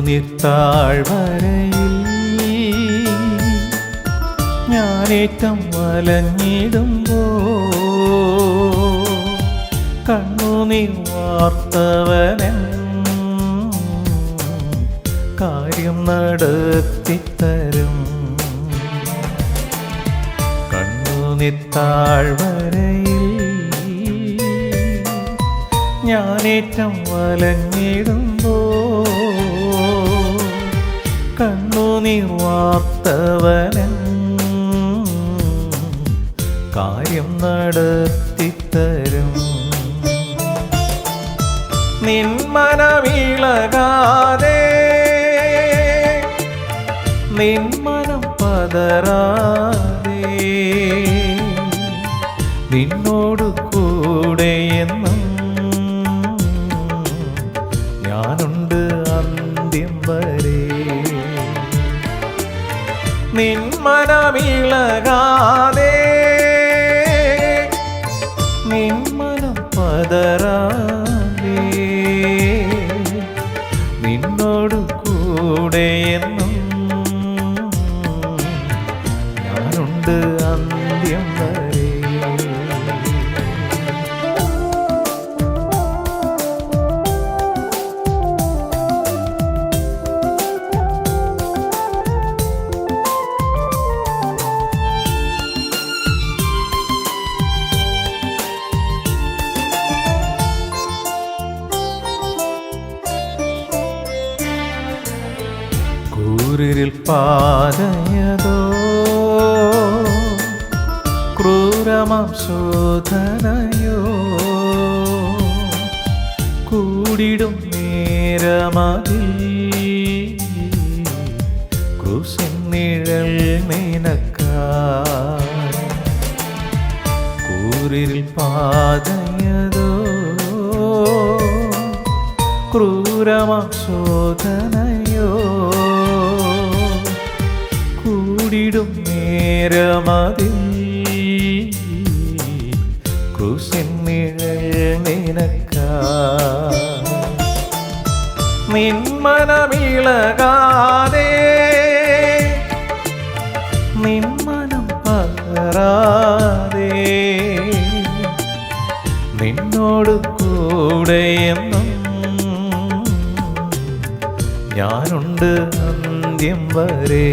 കണ്ണുനീർത്താഴ്വരയിൽ ഞാനേറ്റം വലഞ്ഞിടുമ്പോ കണ്ണുനീർ വാർത്തവനൻ കാര്യം നടത്തിത്തരും. കണ്ണുനീർത്താഴ്വരയിൽ ഞാനേറ്റം വലഞ്ഞിടുമ്പോ കണ്ണുനീർ വാർത്തവനൻ കാര്യം നടത്തിത്തരും. നിൻ മനമിളകാതെ നിൻ മനം പതറാതെ നിന്നോട് കൂടെയെന്നും ഞാനുണ്ട് അന്ത്യം വരെ. നിൻ മനമിളകാതെ നിൻ മനം പതറാതെ നിന്നോട് കൂടെയെന്നും ഞാനുണ്ട് അന്ത്യം വരെ. കൂരിൽ പാതയതോ ക്രൂരമാം ശോധനയോ കൂടിടും നേരമതിൽ ക്രൂശിൻ നിഴൽ നിനക്കായി. കൂരിൽ പാതയതോ ക്രൂരമാം ശോധനയോ കൂടിടും നേരമതിൽ ക്രൂശിൻ നിഴൽ നിനക്കായി. നിൻ മനമിളകാതെ നിൻ മനം പതറാതെ നിന്നോട് കൂടെയെന്നും ഞാനുണ്ട് അന്ത്യം വരെ.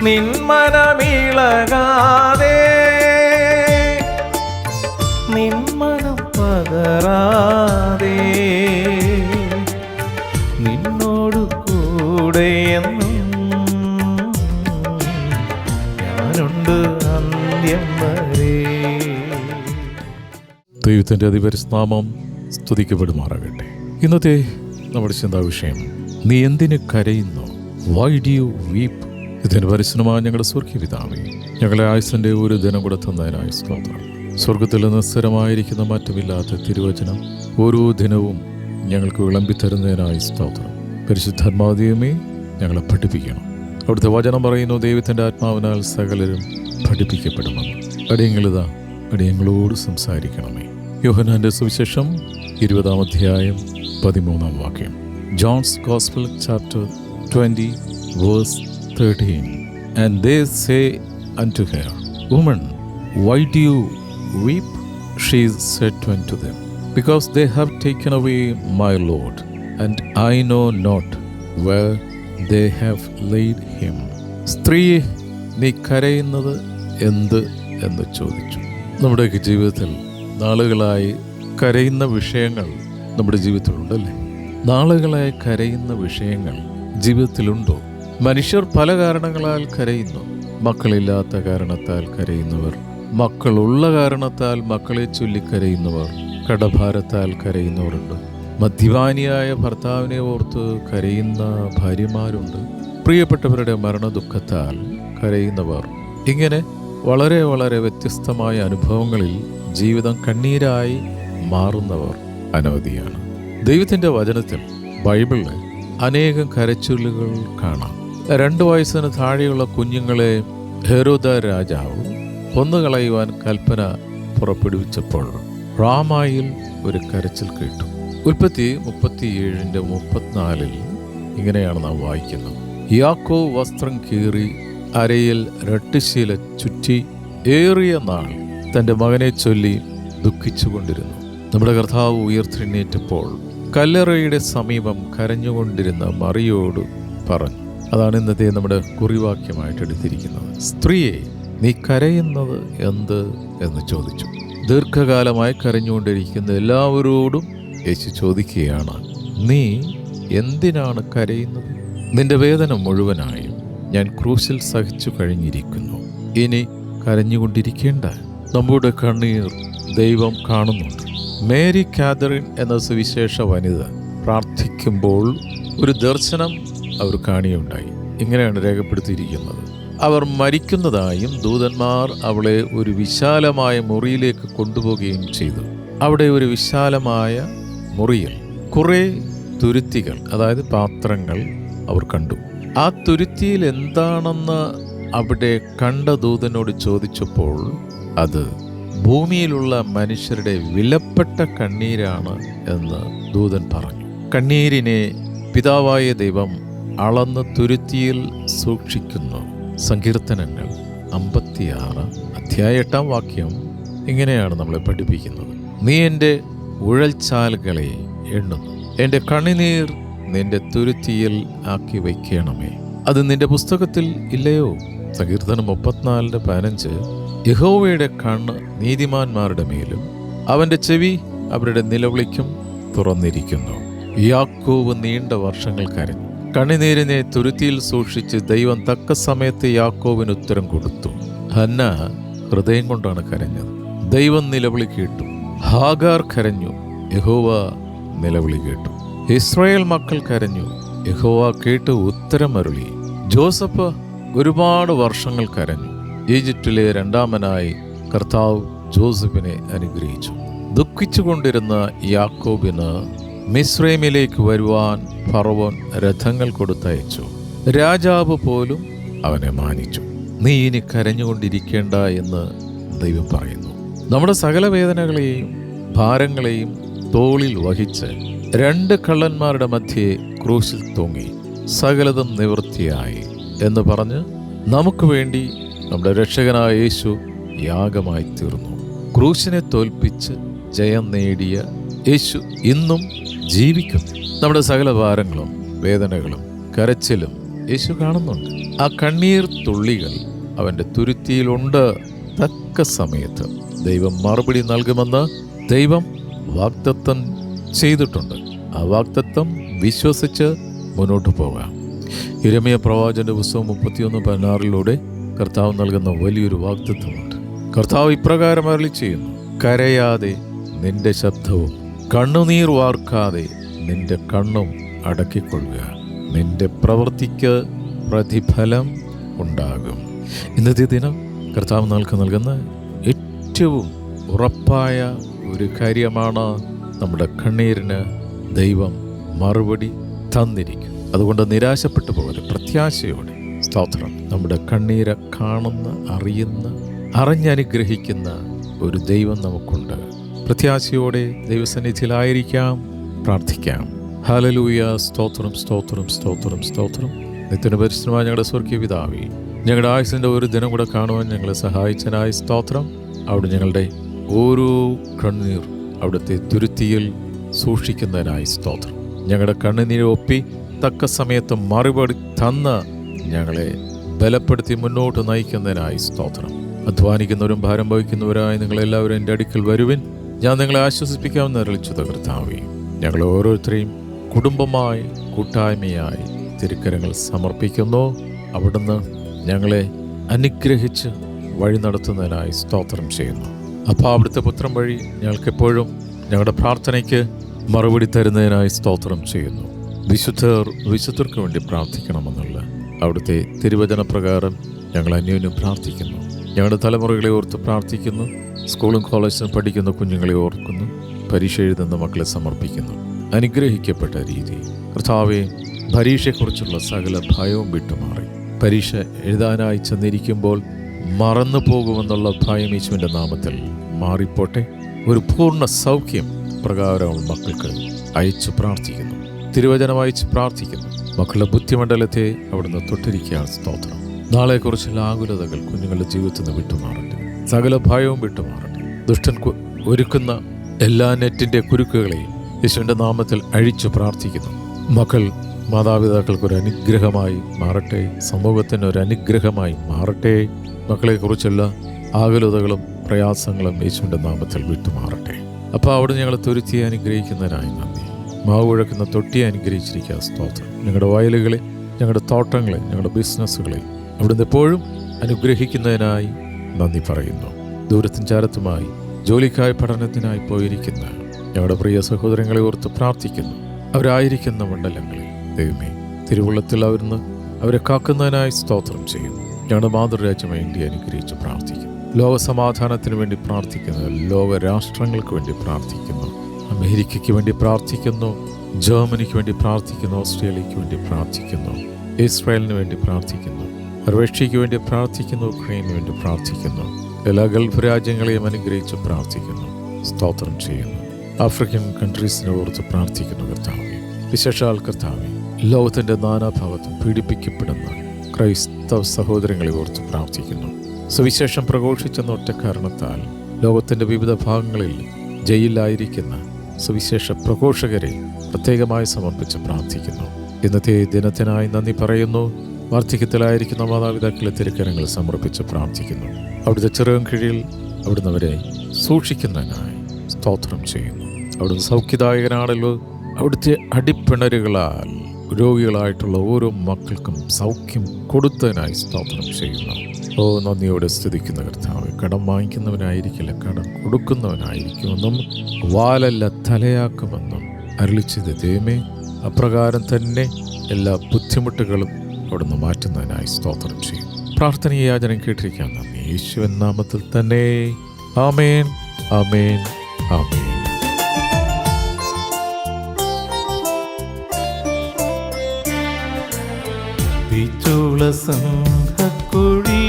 നിൻ മനമിളകാതെ നിൻ മനം പതറാതെ നിന്നോട് കൂടെയെന്നും ഞാനുണ്ട് അന്ത്യം വരെ. ദൈവത്തിൻ്റെ അതിപരിനാമം സ്തുതിക്കപ്പെടുമാറാകട്ടെ. ഇന്നത്തെ നമ്മുടെ ചിന്താവിഷയം, നീ എന്തിന് കരയുന്നു? Why do you വീപ്പ്? ഇതിന് പരിശുദ്ധമായ ഞങ്ങളുടെ സ്വർഗീയ പിതാവേ, ഞങ്ങളെ ആയുസ്സിൻ്റെ ഒരു ദിനം കൂടെ തന്നതിനായി സ്തോത്രം. സ്വർഗത്തിൽ നിന്ന് സ്ഥിരമായിരിക്കുന്ന മാറ്റമില്ലാത്ത തിരുവചനം ഓരോ ദിനവും ഞങ്ങൾക്ക് വിളമ്പിത്തരുന്നതിനായി സ്തോത്രം. പരിശുദ്ധാത്മാവിനെ ഞങ്ങളെ പഠിപ്പിക്കണം. അവിടുത്തെ വചനം പറയുന്നു, ദൈവത്തിൻ്റെ ആത്മാവിനാൽ സകലരും പഠിപ്പിക്കപ്പെടുമെന്ന്. അടിയങ്ങളിതാ അടിയങ്ങളോട് സംസാരിക്കണമേ. യോഹന്നാന്റെ സുവിശേഷം 20-ാം അധ്യായം 13-ാം വാക്യം. John's gospel chapter 20 verse 13. And they say unto her, Woman, why do you weep? She said unto them, Because they have taken away my Lord, and I know not where they have laid him. സ്ത്രീയെ, നീ കരയുന്നത് എന്ത് എന്ന് ചോദിച്ചു. നമ്മുടെയൊക്കെ ജീവിതത്തിൽ നാളുകളായി കരയുന്ന വിഷയങ്ങൾ നമ്മുടെ ജീവിതത്തിലുണ്ടല്ലേ? നാളുകളായി കരയുന്ന വിഷയങ്ങൾ ജീവിതത്തിലുണ്ടോ? മനുഷ്യർ പല കാരണങ്ങളാൽ കരയുന്നു. മക്കളില്ലാത്ത കാരണത്താൽ കരയുന്നവർ, മക്കളുള്ള കാരണത്താൽ മക്കളെ ചൊല്ലിക്കരയുന്നവർ, കടഭാരത്താൽ കരയുന്നവരുണ്ട്. മദ്യപാനിയായ ഭർത്താവിനെ ഓർത്ത് കരയുന്ന ഭാര്യമാരുണ്ട്. പ്രിയപ്പെട്ടവരുടെ മരണദുഃഖത്താൽ കരയുന്നവർ. ഇങ്ങനെ വളരെ വളരെ വ്യത്യസ്തമായ അനുഭവങ്ങളിൽ ജീവിതം കണ്ണീരായി മാറുന്നവർ അനവധിയാണ്. ദൈവത്തിൻ്റെ വചനത്തിൽ, ബൈബിളിൽ അനേകം കരച്ചൊല്ലുകൾ കാണാം. 2 വയസ്സിന് താഴെയുള്ള കുഞ്ഞുങ്ങളെ ഹെരോദ രാജാവ് കൊന്നുകളയുവാൻ കൽപ്പന പുറപ്പെടുവിച്ചപ്പോൾ റാമായിൽ ഒരു കരച്ചിൽ കേട്ടു. ഉൽപ്പത്തി 37:34 ഇങ്ങനെയാണ് നാം വായിക്കുന്നത്. യാക്കോബ് വസ്ത്രം കീറി അരയിൽ രട്ടുശീല ചുറ്റി ഏറിയ നാൾ തൻ്റെ മകനെ ചൊല്ലി ദുഃഖിച്ചുകൊണ്ടിരുന്നു. നമ്മുടെ കർത്താവ് ഉയർത്തെഴുന്നേറ്റപ്പോൾ കല്ലറയുടെ സമീപം കരഞ്ഞുകൊണ്ടിരുന്ന മറിയോട് പറഞ്ഞു. അതാണ് ഇന്നത്തെ നമ്മുടെ കുറിവാക്യമായിട്ട് എടുത്തിരിക്കുന്നത്. സ്ത്രീയെ, നീ കരയുന്നത് എന്ത് എന്ന് ചോദിച്ചു. ദീർഘകാലമായി കരഞ്ഞുകൊണ്ടിരിക്കുന്ന എല്ലാവരോടും യേശു ചോദിക്കുകയാണ്, നീ എന്തിനാണ് കരയുന്നത്? നിന്റെ വേദന മുഴുവനായും ഞാൻ ക്രൂശിൽ സഹിച്ചു കഴിഞ്ഞിരിക്കുന്നു. ഇനി കരഞ്ഞുകൊണ്ടിരിക്കേണ്ട. നമ്മുടെ കണ്ണീർ ദൈവം കാണുന്നുണ്ട്. മേരി കാതറിൻ എന്ന സുവിശേഷ വനിത പ്രാർത്ഥിക്കുമ്പോൾ ഒരു ദർശനം അവർ കാണുകയുണ്ടായി. ഇങ്ങനെയാണ് രേഖപ്പെടുത്തിയിരിക്കുന്നത്. അവർ മരിക്കുന്നതായും ദൂതന്മാർ അവളെ ഒരു വിശാലമായ മുറിയിലേക്ക് കൊണ്ടുപോവുകയും ചെയ്തു. അവിടെ ഒരു വിശാലമായ മുറിയിൽ കുറേ തുരുത്തികൾ, അതായത് പാത്രങ്ങൾ അവർ കണ്ടു. ആ തുരുത്തിയിൽ എന്താണെന്ന് അവിടെ കണ്ട ദൂതനോട് ചോദിച്ചപ്പോൾ അത് ഭൂമിയിലുള്ള മനുഷ്യരുടെ വിലപ്പെട്ട കണ്ണീരാണ് എന്ന് ദൂതൻ പറഞ്ഞു. കണ്ണീരിനെ പിതാവായ ദൈവം അളന്ന് തുരുത്തിയിൽ സൂക്ഷിക്കുന്നു. സങ്കീർത്തനങ്ങൾ 56:8 ഇങ്ങനെയാണ് നമ്മളെ പഠിപ്പിക്കുന്നത്. നീ എൻ്റെ ഉഴൽച്ചാലുകളെ എണ്ണുന്നു, എൻ്റെ കണ്ണുനീർ നിന്റെ തുരുത്തിയിൽ ആക്കി വയ്ക്കണമേ. അത് നിന്റെ പുസ്തകത്തിൽ ഇല്ലയോ? സങ്കീർത്തനം 34:15 യഹോവയുടെ കണ്ണ് നീതിമാന്മാരുടെ മേലും അവൻ്റെ ചെവി അവരുടെ നിലവിളിക്കും തുറന്നിരിക്കുന്നു. യാക്കോബ് നീണ്ട വർഷങ്ങൾ കരഞ്ഞു. കണ്ണുനീരിനെ തുരുത്തിയിൽ സൂക്ഷിച്ച് ദൈവം തക്ക സമയത്ത് യാക്കോബിന് ഉത്തരം കൊടുത്തു. ഹന്ന ഹൃദയം കൊണ്ടാണ് കരഞ്ഞത്. ദൈവം നിലവിളി കേട്ടു. ഹാഗാർ കരഞ്ഞു, യഹോവ നിലവിളി കേട്ടു. ഇസ്രായേൽ മക്കൾ കരഞ്ഞു, യഹോവ കേട്ട് ഉത്തരമരുളി. ജോസഫ് ഒരുപാട് വർഷങ്ങൾ കരഞ്ഞു. ഈജിപ്തിലെ രണ്ടാമനായി കർത്താവ് ജോസഫിനെ അനുഗ്രഹിച്ചു. ദുഃഖിച്ചുകൊണ്ടിരുന്ന യാക്കോബിന് മിസ്രൈമിലേക്ക് വരുവാൻ ഫറവോൻ രഥങ്ങൾ കൊടുത്തയച്ചു. രാജാവ് പോലും അവനെ മാനിച്ചു. നീ ഇനി കരഞ്ഞുകൊണ്ടിരിക്കേണ്ട എന്ന് ദൈവം പറയുന്നു. നമ്മുടെ സകല വേദനകളെയും ഭാരങ്ങളെയും തോളിൽ വഹിച്ച് 2 കള്ളന്മാരുടെ മധ്യേ ക്രൂശിൽ തൂങ്ങി സകലതും നിവൃത്തിയായി എന്ന് പറഞ്ഞ് നമുക്ക് വേണ്ടി നമ്മുടെ രക്ഷകനായ യേശു യാഗമായി തീർന്നു. ക്രൂശിനെ തോൽപ്പിച്ച് ജയം നേടിയ യേശു ഇന്നും ജീവിക്കുന്നു. നമ്മുടെ സകല ഭാരങ്ങളും വേദനകളും കരച്ചിലും യേശു കാണുന്നുണ്ട്. ആ കണ്ണീർ തുള്ളികൾ അവൻ്റെ തുരുത്തിയിലുണ്ട്. തക്ക സമയത്ത് ദൈവം മറുപടി നൽകുമെന്ന് ദൈവം വാഗ്ദത്തം ചെയ്തിട്ടുണ്ട്. ആ വാഗ്ദത്തം വിശ്വസിച്ച് മുന്നോട്ട് പോകാം. യിരെമ്യാ പ്രവാചകന്റെ പുസ്തകം 31:16 കർത്താവ് നൽകുന്ന വലിയൊരു വാഗ്ദത്തമുണ്ട്. കർത്താവ് ഇപ്രകാരം അരുളി ചെയ്യുന്നു, കരയാതെ നിന്റെ ശബ്ദവും കണ്ണുനീർ വാർക്കാതെ നിന്റെ കണ്ണും അടക്കിക്കൊള്ളുക. നിന്റെ പ്രവൃത്തിക്ക് പ്രതിഫലം ഉണ്ടാകും. ഇന്നത്തെ ദിനം കർത്താവ് നൽകുന്ന ഏറ്റവും ഉറപ്പായ ഒരു കാര്യമാണ്, നമ്മുടെ കണ്ണീരിന് ദൈവം മറുപടി തന്നിരിക്കും. അതുകൊണ്ട് നിരാശപ്പെട്ടു പോകരുത്. പ്രത്യാശയോടെ സ്തോത്രം. നമ്മുടെ കണ്ണീരെ കാണുന്ന, അറിയുന്ന, അറിഞ്ഞനുഗ്രഹിക്കുന്ന ഒരു ദൈവം നമുക്കുണ്ട്. പ്രത്യാശയോടെ ദൈവസന്നിധിയിലായിരിക്കാം, പ്രാർത്ഥിക്കാം. ഹല്ലേലൂയ. സ്തോത്രം, സ്തോത്രം, സ്തോത്രം, സ്തോത്രം. നിത്യന പരിശുദ്ധമായ ഞങ്ങളുടെ സ്വർഗീയ പിതാവേ, ഞങ്ങളുടെ ആയുസിൻ്റെ ഒരു ദിനം കൂടെ കാണുവാൻ ഞങ്ങളെ സഹായിച്ചതിനായി സ്തോത്രം. അവിടെ ഞങ്ങളുടെ ഓരോ കണ്ണീർ അവിടുത്തെ തുരുത്തിയിൽ സൂക്ഷിക്കുന്നതിനായി സ്തോത്രം. ഞങ്ങളുടെ കണ്ണുനീര് ഒപ്പി തക്ക സമയത്ത് മറുപടി തന്ന് ഞങ്ങളെ ബലപ്പെടുത്തി മുന്നോട്ട് നയിക്കുന്നതിനായി സ്തോത്രം. അധ്വാനിക്കുന്നവരും ഭാരം വഹിക്കുന്നവരായി നിങ്ങളെല്ലാവരും എൻ്റെ അടുക്കൽ വരുവിൻ, ഞാൻ നിങ്ങളെ ആശ്വസിപ്പിക്കാമെന്ന് അരുളിച്ചു കർത്താവേ. ഞങ്ങൾ ഓരോരുത്തരെയും കുടുംബമായി കൂട്ടായ്മയായി തിരുക്കരങ്ങൾ സമർപ്പിക്കുന്നു. അവിടുന്ന് ഞങ്ങളെ അനുഗ്രഹിച്ച് വഴി നടത്തുന്നതിനായി സ്തോത്രം ചെയ്യുന്നു. അപ്പോൾ അവിടുത്തെ പുത്രം വഴി ഞങ്ങൾക്കെപ്പോഴും ഞങ്ങളുടെ പ്രാർത്ഥനയ്ക്ക് മറുപടി തരുന്നതിനായി സ്തോത്രം ചെയ്യുന്നു. വിശുദ്ധർക്ക് വേണ്ടി പ്രാർത്ഥിക്കണമെന്നുള്ള അവിടുത്തെ തിരുവചന പ്രകാരം ഞങ്ങൾ അന്യോന്യം പ്രാർത്ഥിക്കുന്നു. ഞങ്ങളുടെ തലമുറകളെ ഓർത്ത് പ്രാർത്ഥിക്കുന്നു. സ്കൂളും കോളേജിലും പഠിക്കുന്ന കുഞ്ഞുങ്ങളെ ഓർക്കുന്നു. പരീക്ഷ എഴുതുന്ന മക്കളെ സമർപ്പിക്കുന്നു. അനുഗ്രഹിക്കപ്പെട്ട രീതി കർത്താവേ, പരീക്ഷയെക്കുറിച്ചുള്ള സകല ഭയവും വിട്ടുമാറി പരീക്ഷ എഴുതാനായി ചെന്നിരിക്കുമ്പോൾ മറന്നു പോകുമെന്നുള്ള ഭയം യേശുവിൻ്റെ നാമത്തിൽ മാറിപ്പോട്ടെ. ഒരു പൂർണ്ണ സൗഖ്യം പ്രകാരം മക്കൾക്ക് അയച്ചു പ്രാർത്ഥിക്കുന്നു. തിരുവചനം അയച്ച് പ്രാർത്ഥിക്കുന്നു. മക്കളുടെ ബുദ്ധിമണ്ഡലത്തെ അവിടുന്ന് തൊട്ടിരിക്കാൻ സ്തോത്രം. നാളെക്കുറിച്ചുള്ള ആകുലതകൾ കുഞ്ഞുങ്ങളുടെ ജീവിതത്തിൽ നിന്ന് വിട്ടുമാറട്ടെ. സകല ഭയവും വിട്ടുമാറട്ടെ. ദുഷ്ടൻ ഒരുക്കുന്ന എല്ലാ നെറ്റിൻ്റെ കുരുക്കുകളെയും യേശുവിൻ്റെ നാമത്തിൽ അഴിച്ചു പ്രാർത്ഥിക്കുന്നു. മക്കൾ മാതാപിതാക്കൾക്കൊരു അനുഗ്രഹമായി മാറട്ടെ. സമൂഹത്തിന് ഒരു അനുഗ്രഹമായി മാറട്ടെ. മക്കളെക്കുറിച്ചുള്ള ആകുലതകളും പ്രയാസങ്ങളും യേശുവിൻ്റെ നാമത്തിൽ വിട്ടുമാറട്ടെ. അപ്പോൾ അവിടെ ഞങ്ങളെ തുരുത്തി അനുഗ്രഹിക്കുന്നതിനായി നന്ദി. മാവ് കുഴക്കുന്ന തൊട്ടിയെ അനുഗ്രഹിച്ചിരിക്കുക സ്തോത്രം. ഞങ്ങളുടെ വയലുകളെ, ഞങ്ങളുടെ തോട്ടങ്ങളെ, ഞങ്ങളുടെ ബിസിനസ്സുകളെ അവിടുന്ന് എപ്പോഴും അനുഗ്രഹിക്കുന്നതിനായി നന്ദി പറയുന്നു. ദൂരത്തും ചാരത്തുമായി ജോലിക്കായി പഠനത്തിനായി പോയിരിക്കുന്ന ഞങ്ങളുടെ പ്രിയ സഹോദരങ്ങളെ ഓർത്ത് പ്രാർത്ഥിക്കുന്നു. അവരായിരിക്കുന്ന മണ്ഡലങ്ങളിൽ ദൈവമേ തിരുവുള്ളത്തിൽ അവിടുന്ന് അവരെ കാക്കുന്നതിനായി സ്തോത്രം ചെയ്യുന്നു. ഞങ്ങളുടെ മാതൃരാജ്യം ഇന്ത്യ അനുഗ്രഹിച്ച് പ്രാർത്ഥിക്കുന്നു. ലോകസമാധാനത്തിന് വേണ്ടി പ്രാർത്ഥിക്കുന്നു. ലോക രാഷ്ട്രങ്ങൾക്ക് വേണ്ടി പ്രാർത്ഥിക്കുന്നു. അമേരിക്കയ്ക്ക് വേണ്ടി പ്രാർത്ഥിക്കുന്നു. ജർമ്മനിക്ക് വേണ്ടി പ്രാർത്ഥിക്കുന്നു. ഓസ്ട്രേലിയയ്ക്ക് വേണ്ടി പ്രാർത്ഥിക്കുന്നു. ഇസ്രായേലിന് വേണ്ടി പ്രാർത്ഥിക്കുന്നു. റഷ്യയ്ക്ക് വേണ്ടി പ്രാർത്ഥിക്കുന്നു. ഉക്രൈനു വേണ്ടി പ്രാർത്ഥിക്കുന്നു. എല്ലാ ഗൾഫ് രാജ്യങ്ങളെയും അനുഗ്രഹിച്ച് പ്രാർത്ഥിക്കുന്നു. സ്തോത്രം ചെയ്യുന്നു. ആഫ്രിക്കൻ കൺട്രീസിനെ ഓർത്ത് പ്രാർത്ഥിക്കുന്നു. കർത്താവേ, വിശേഷാൽ കർത്താവേ, ലോകത്തിൻ്റെ നാനാഭാഗത്തും പീഡിപ്പിക്കപ്പെടുന്ന ക്രൈസ്തവ സഹോദരങ്ങളെ ഓർത്ത് പ്രാർത്ഥിക്കുന്നു. സുവിശേഷം പ്രഘോഷിച്ചെന്ന ഒറ്റ കാരണത്താൽ ലോകത്തിൻ്റെ വിവിധ ഭാഗങ്ങളിൽ ജയിലിലായിരിക്കുന്ന സുവിശേഷ പ്രഘോഷകരെ പ്രത്യേകമായി സമർപ്പിച്ച് പ്രാർത്ഥിക്കുന്നു. ഇന്നത്തെ ദിനത്തിനായി നന്ദി പറയുന്നു. വാർദ്ധക്യത്തിലായിരിക്കുന്ന മാതാപിതാക്കളെ തിരുക്കരങ്ങൾ സമർപ്പിച്ച് പ്രാർത്ഥിക്കുന്നു. അവിടുത്തെ ചെറുകം കീഴിൽ അവിടുന്ന് അവരെ സൂക്ഷിക്കുന്നതിനായി സ്തോത്രം ചെയ്യുന്നു. അവിടുന്ന് സൗഖ്യദായകനാണല്ലോ. അവിടുത്തെ അടിപ്പിണരുകളാൽ രോഗികളായിട്ടുള്ള ഓരോ മക്കൾക്കും സൗഖ്യം കൊടുത്തതിനായി സ്തോത്രം ചെയ്യുന്നു. ഓ നന്ദിയോടെ സ്തുതിക്കുന്ന കർത്താവ്, കടം വാങ്ങിക്കുന്നവനായിരിക്കില്ല, കടം കൊടുക്കുന്നവനായിരിക്കുമെന്നും വാലല്ല തലയാക്കുമെന്നും അരുളിച്ചത് ദൈവമേ, അപ്രകാരം തന്നെ എല്ലാ ബുദ്ധിമുട്ടുകളും അവിടുന്ന് മാറ്റുന്നതിനായി സ്തോത്രം ചെയ്യും. പ്രാർത്ഥനീയ യാചനം കേട്ടിരിക്കാൻ നന്ദി. യേശുവിൻ നാമത്തിൽ തന്നെ ആമേൻ, ആമേൻ, ആമേൻ. സിംഹക്കുഴി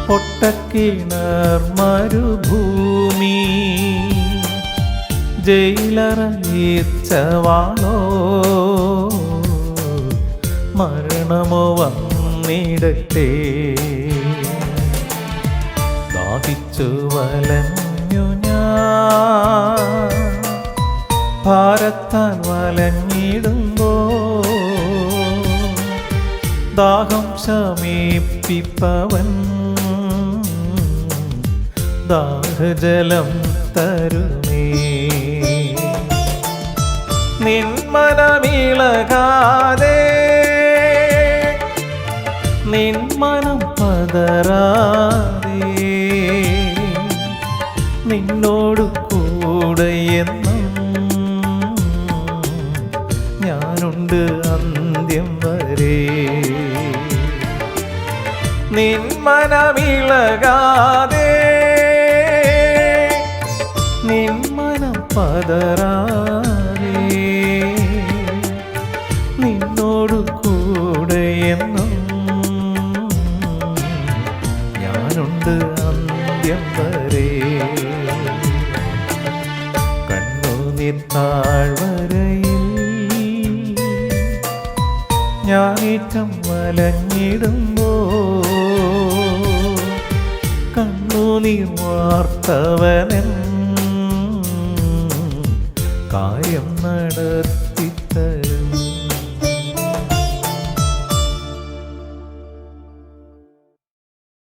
പൊട്ടക്കിണർ മരുഭൂമി ജയിലറയിച്ചവാളോ മരണമോ വന്നിടട്ടെ. ദാഹിച്ചു വലഞ്ഞു ഞാൻ ഭാരത്താൽ വലഞ്ഞിടുമ്പോ ദാഹം ശമിപ്പിപ്പവൻ ദാഹജലം തരുമേ. നിന്മനമിളകാതെ നിന്മനം പതറാതെ നിന്നോട് കൂടെ എന്നും ഞാനുണ്ട് അന്ത്യം വരെ. നിന്മനമിളകാതെ നിന്മനം പതറാതെ നിന്നോട് കൂടെ എന്നും ഞാനുണ്ട് അന്ത്യം വരെ. കണ്ണുനീർ താഴ്വരയിൽ ഞാനേറ്റം വലഞ്ഞിടുമ്പോ കണ്ണുനീർ വാർത്തവനൻ കാര്യം നടത്തിത്തരും.